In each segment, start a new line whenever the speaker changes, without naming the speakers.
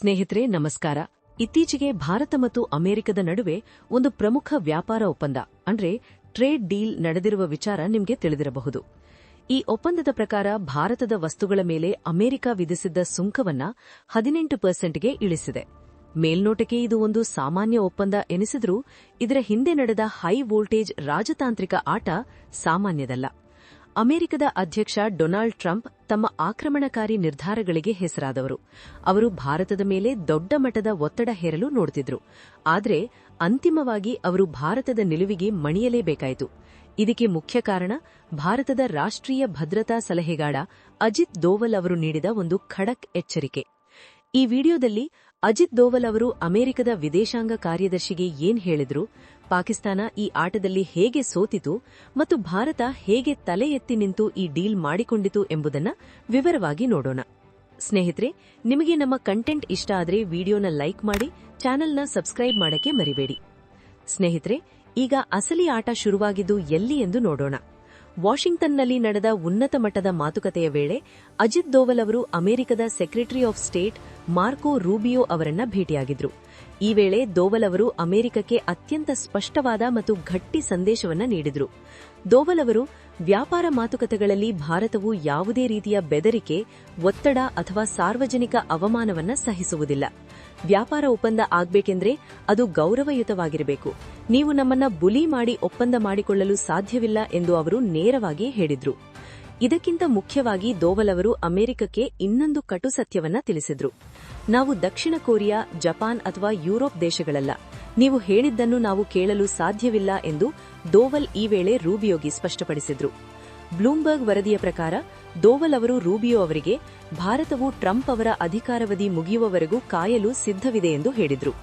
ಸ್ನೇಹಿತರೆ ನಮಸ್ಕಾರ. ಇತ್ತೀಚೆಗೆ ಭಾರತ ಮತ್ತು ಅಮೆರಿಕದ ನಡುವೆ ಒಂದು ಪ್ರಮುಖ ವ್ಯಾಪಾರ ಒಪ್ಪಂದ ಅಂದ್ರೆ ಟ್ರೇಡ್ ಡೀಲ್ ನಡೆದಿರುವ ವಿಚಾರ ನಿಮಗೆ ತಿಳಿದಿರಬಹುದು. ಈ ಒಪ್ಪಂದದ ಪ್ರಕಾರ ಭಾರತದ ವಸ್ತುಗಳ ಮೇಲೆ ಅಮೆರಿಕ ವಿಧಿಸಿದ್ದ ಸುಂಕವನ್ನ 18%ಗೆ ಇಳಿಸಿದೆ. ಮೇಲ್ನೋಟಕ್ಕೆ ಇದು ಒಂದು ಸಾಮಾನ್ಯ ಒಪ್ಪಂದ ಎನಿಸಿದ್ರೂ ಇದರ ಹಿಂದೆ ನಡೆದ ಹೈ ವೋಲ್ಟೇಜ್ ರಾಜತಾಂತ್ರಿಕ ಆಟ ಸಾಮಾನ್ಯದಲ್ಲ. ಅಮೆರಿಕದ ಅಧ್ಯಕ್ಷ ಡೊನಾಲ್ಡ್ ಟ್ರಂಪ್ ತಮ್ಮ ಆಕ್ರಮಣಕಾರಿ ನಿರ್ಧಾರಗಳಿಗೆ ಹೆಸರಾದವರು. ಅವರು ಭಾರತದ ಮೇಲೆ ದೊಡ್ಡ ಮಟ್ಟದ ಒತ್ತಡ ಹೇರಲು ನೋಡುತ್ತಿದ್ರು. ಆದರೆ ಅಂತಿಮವಾಗಿ ಅವರು ಭಾರತದ ನಿಲುವಿಗೆ ಮಣಿಯಲೇಬೇಕಾಯಿತು. ಇದಕ್ಕೆ ಮುಖ್ಯ ಕಾರಣ ಭಾರತದ ರಾಷ್ಟ್ರೀಯ ಭದ್ರತಾ ಸಲಹೆಗಾರ ಅಜಿತ್ ದೋವಲ್ ಅವರು ನೀಡಿದ ಒಂದು ಖಡಕ್ ಎಚ್ಚರಿಕೆ. ಈ ವಿಡಿಯೋದಲ್ಲಿ ಅಜಿತ್ ದೋವಲ್ ಅವರು ಅಮೆರಿಕದ ವಿದೇಶಾಂಗ ಕಾರ್ಯದರ್ಶಿಗೆ ಏನ್ ಹೇಳಿದ್ರು, ಪಾಕಿಸ್ತಾನ ಈ ಆಟದಲ್ಲಿ ಹೇಗೆ ಸೋತಿತು ಮತ್ತು ಭಾರತ ಹೇಗೆ ತಲೆ ಎತ್ತಿ ನಿಂತು ಈ ಡೀಲ್ ಮಾಡಿಕೊಂಡಿತು ಎಂಬುದನ್ನು ವಿವರವಾಗಿ ನೋಡೋಣ. ಸ್ನೇಹಿತರೆ, ನಿಮಗೆ ನಮ್ಮ ಕಂಟೆಂಟ್ ಇಷ್ಟ ಆದರೆ ವಿಡಿಯೋನ ಲೈಕ್ ಮಾಡಿ, ಚಾನೆಲ್ನ ಸಬ್ಸ್ಕ್ರೈಬ್ ಮಾಡಕ್ಕೆ ಮರಿಬೇಡಿ. ಸ್ನೇಹಿತರೆ, ಈಗ ಅಸಲಿ ಆಟ ಶುರುವಾಗಿದ್ದು ಎಲ್ಲಿ ಎಂದು ನೋಡೋಣ. ವಾಷಿಂಗ್ಟನ್ನಲ್ಲಿ ನಡೆದ ಉನ್ನತ ಮಟ್ಟದ ಮಾತುಕತೆಯ ವೇಳೆ ಅಜಿತ್ ದೋವಲ್ ಅವರು ಅಮೆರಿಕದ secretary of state Marco Rubio ಅವರನ್ನ ಭೇಟಿಯಾಗಿದ್ರು. ಈ ವೇಳೆ ದೋವಲ್ ಅವರು ಅಮೆರಿಕಕ್ಕೆ ಅತ್ಯಂತ ಸ್ಪಷ್ಟವಾದ ಮತ್ತು ಗಟ್ಟಿ ಸಂದೇಶವನ್ನ ನೀಡಿದ್ರು. ದೋವಲ್ ಅವರು ವ್ಯಾಪಾರ ಮಾತುಕತೆಗಳಲ್ಲಿ ಭಾರತವು ಯಾವುದೇ ರೀತಿಯ ಬೆದರಿಕೆ, ಒತ್ತಡ ಅಥವಾ ಸಾರ್ವಜನಿಕ ಅವಮಾನವನ್ನ ಸಹಿಸುವುದಿಲ್ಲ. ವ್ಯಾಪಾರ ಒಪ್ಪಂದ ಆಗ್ಬೇಕೆಂದ್ರೆ ಅದು ಗೌರವಯುತವಾಗಿರಬೇಕು. ನೀವು ನಮ್ಮನ್ನ ಬುಲಿ ಮಾಡಿ ಒಪ್ಪಂದ ಮಾಡಿಕೊಳ್ಳಲು ಸಾಧ್ಯವಿಲ್ಲ ಎಂದು ಅವರು ನೇರವಾಗಿ ಹೇಳಿದ್ರು. ಇದಕ್ಕಿಂತ ಮುಖ್ಯವಾಗಿ ದೋವಲ್ ಅವರು ಅಮೆರಿಕಕ್ಕೆ ಇನ್ನೊಂದು ಕಟು ಸತ್ಯವನ್ನ ತಿಳಿಸಿದ್ರು. ನಾವು ದಕ್ಷಿಣ ಕೊರಿಯಾ, ಜಪಾನ್ ಅಥವಾ ಯುರೋಪ್ ದೇಶಗಳಲ್ಲ. ನೀವು ಹೇಳಿದ್ದನ್ನು ನಾವು ಕೇಳಲು ಸಾಧ್ಯವಿಲ್ಲ ಎಂದು ದೋವಲ್ ಈ ವೇಳೆ ರೂಬಿಯೋಗೆ ಸ್ಪಷ್ಟಪಡಿಸಿದ್ರು. ಬ್ಲೂಮ್ಬರ್ಗ್ ವರದಿಯ ಪ್ರಕಾರ ದೋವಲ್ ಅವರು ರೂಬಿಯೋ ಅವರಿಗೆ ಭಾರತವು ಟ್ರಂಪ್ ಅವರ ಅಧಿಕಾರಾವಧಿ ಮುಗಿಯುವವರೆಗೂ ಕಾಯಲು ಸಿದ್ಧವಿದೆ ಎಂದು ಹೇಳಿದ್ರು.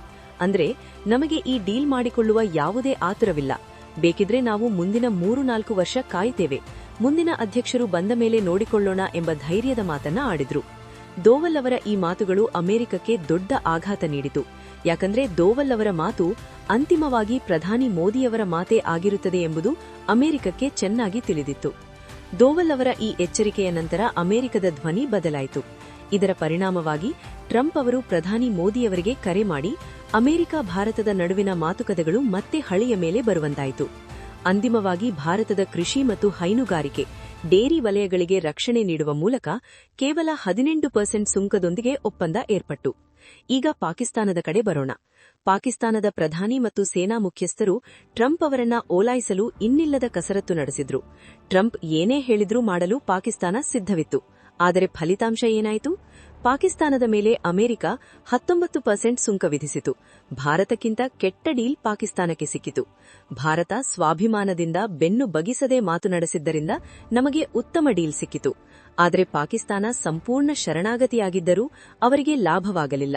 ಅಂದ್ರೆ, ನಮಗೆ ಈ ಡೀಲ್ ಮಾಡಿಕೊಳ್ಳುವ ಯಾವುದೇ ಆತುರವಿಲ್ಲ. ಬೇಕಿದ್ರೆ ನಾವು ಮುಂದಿನ 3-4 ವರ್ಷ ಕಾಯ್ತೇವೆ. ಮುಂದಿನ ಅಧ್ಯಕ್ಷರು ಬಂದ ಮೇಲೆ ನೋಡಿಕೊಳ್ಳೋಣ ಎಂಬ ಧೈರ್ಯದ ಮಾತನ್ನ ಆಡಿದ್ರು. ದೋವಲ್ ಅವರ ಈ ಮಾತುಗಳು ಅಮೆರಿಕಕ್ಕೆ ದೊಡ್ಡ ಆಘಾತ ನೀಡಿತು. ಯಾಕಂದ್ರೆ ದೋವಲ್ ಅವರ ಮಾತು ಅಂತಿಮವಾಗಿ ಪ್ರಧಾನಿ ಮೋದಿಯವರ ಮಾತೇ ಆಗಿರುತ್ತದೆ ಎಂಬುದು ಅಮೆರಿಕಕ್ಕೆ ಚೆನ್ನಾಗಿ ತಿಳಿದಿತ್ತು. ದೋವಲ್ ಅವರ ಈ ಎಚ್ಚರಿಕೆಯ ನಂತರ ಅಮೆರಿಕದ ಧ್ವನಿ ಬದಲಾಯಿತು. ಇದರ ಪರಿಣಾಮವಾಗಿ ಟ್ರಂಪ್ ಅವರು ಪ್ರಧಾನಿ ಮೋದಿಯವರಿಗೆ ಕರೆ ಮಾಡಿ ಅಮೆರಿಕ ಭಾರತದ ನಡುವಿನ ಮಾತುಕತೆಗಳು ಮತ್ತೆ ಹಳಿಯ ಮೇಲೆ ಬರುವಂತಾಯಿತು. ಅಂತಿಮವಾಗಿ ಭಾರತದ ಕೃಷಿ ಮತ್ತು ಹೈನುಗಾರಿಕೆ, ಡೇರಿ ವಲಯಗಳಿಗೆ ರಕ್ಷಣೆ ನೀಡುವ ಮೂಲಕ ಕೇವಲ 18% ಸುಂಕದೊಂದಿಗೆ ಒಪ್ಪಂದ ಏರ್ಪಟ್ಟು. ಈಗ ಪಾಕಿಸ್ತಾನದ ಕಡೆ ಬರೋಣ. ಪಾಕಿಸ್ತಾನದ ಪ್ರಧಾನಿ ಮತ್ತು ಸೇನಾ ಮುಖ್ಯಸ್ಥರು ಟ್ರಂಪ್ ಅವರನ್ನ ಓಲೈಸಲು ಇನ್ನಿಲ್ಲದ ಕಸರತ್ತು ನಡೆಸಿದ್ರು. ಟ್ರಂಪ್ ಏನೇ ಹೇಳಿದ್ರೂ ಮಾಡಲು ಪಾಕಿಸ್ತಾನ ಸಿದ್ಧವಿತ್ತು. ಆದರೆ ಫಲಿತಾಂಶ ಏನಾಯಿತು? ಪಾಕಿಸ್ತಾನದ ಮೇಲೆ ಅಮೆರಿಕ 19% ಸುಂಕ ವಿಧಿಸಿತು. ಭಾರತಕ್ಕಿಂತ ಕೆಟ್ಟ ಡೀಲ್ ಪಾಕಿಸ್ತಾನಕ್ಕೆ ಸಿಕ್ಕಿತು. ಭಾರತ ಸ್ವಾಭಿಮಾನದಿಂದ ಬೆನ್ನು ಬಗಿಸದೆ ಮಾತು ನಡೆಸಿದ್ದರಿಂದ ನಮಗೆ ಉತ್ತಮ ಡೀಲ್ ಸಿಕ್ಕಿತು. ಆದರೆ ಪಾಕಿಸ್ತಾನ ಸಂಪೂರ್ಣ ಶರಣಾಗತಿಯಾಗಿದ್ದರೂ ಅವರಿಗೆ ಲಾಭವಾಗಲಿಲ್ಲ.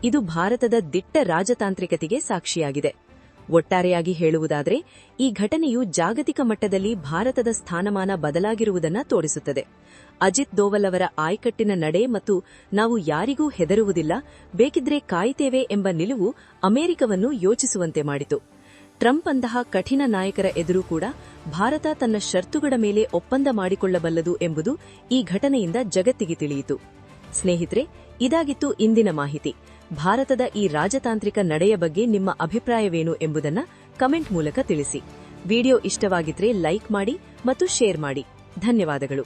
ಇದು ಭಾರತದ ದಿಟ್ಟ ರಾಜತಾಂತ್ರಿಕತೆಗೆ ಸಾಕ್ಷಿಯಾಗಿದೆ. ಒಟ್ಟಾರೆಯಾಗಿ ಹೇಳುವುದಾದರೆ ಈ ಘಟನೆಯು ಜಾಗತಿಕ ಮಟ್ಟದಲ್ಲಿ ಭಾರತದ ಸ್ಥಾನಮಾನ ಬದಲಾಗಿರುವುದನ್ನು ತೋರಿಸುತ್ತದೆ. ಅಜಿತ್ ದೋವಲ್ ಅವರ ಆಯ್ಕಟ್ಟಿನ ನಡೆ ಮತ್ತು ನಾವು ಯಾರಿಗೂ ಹೆದರುವುದಿಲ್ಲ, ಬೇಕಿದ್ರೆ ಕಾಯ್ತೇವೆ ಎಂಬ ನಿಲುವು ಅಮೆರಿಕವನ್ನು ಯೋಚಿಸುವಂತೆ ಮಾಡಿತು. ಟ್ರಂಪ್ ಅಂತಹ ಕಠಿಣ ನಾಯಕರ ಎದುರು ಕೂಡ ಭಾರತ ತನ್ನ ಷರತ್ತುಗಳ ಮೇಲೆ ಒಪ್ಪಂದ ಮಾಡಿಕೊಳ್ಳಬಲ್ಲದು ಎಂಬುದು ಈ ಘಟನೆಯಿಂದ ಜಗತ್ತಿಗೆ ತಿಳಿಯಿತು. ಸ್ನೇಹಿತರೆ, ಇದಾಗಿತ್ತು ಇಂದಿನ ಮಾಹಿತಿ. ಭಾರತದ ಈ ರಾಜತಾಂತ್ರಿಕ ನಡೆಯ ಬಗ್ಗೆ ನಿಮ್ಮ ಅಭಿಪ್ರಾಯವೇನು ಎಂಬುದನ್ನು ಕಮೆಂಟ್ ಮೂಲಕ ತಿಳಿಸಿ. ವಿಡಿಯೋ ಇಷ್ಟವಾಗಿದ್ರೆ ಲೈಕ್ ಮಾಡಿ ಮತ್ತು ಶೇರ್ ಮಾಡಿ. ಧನ್ಯವಾದಗಳು.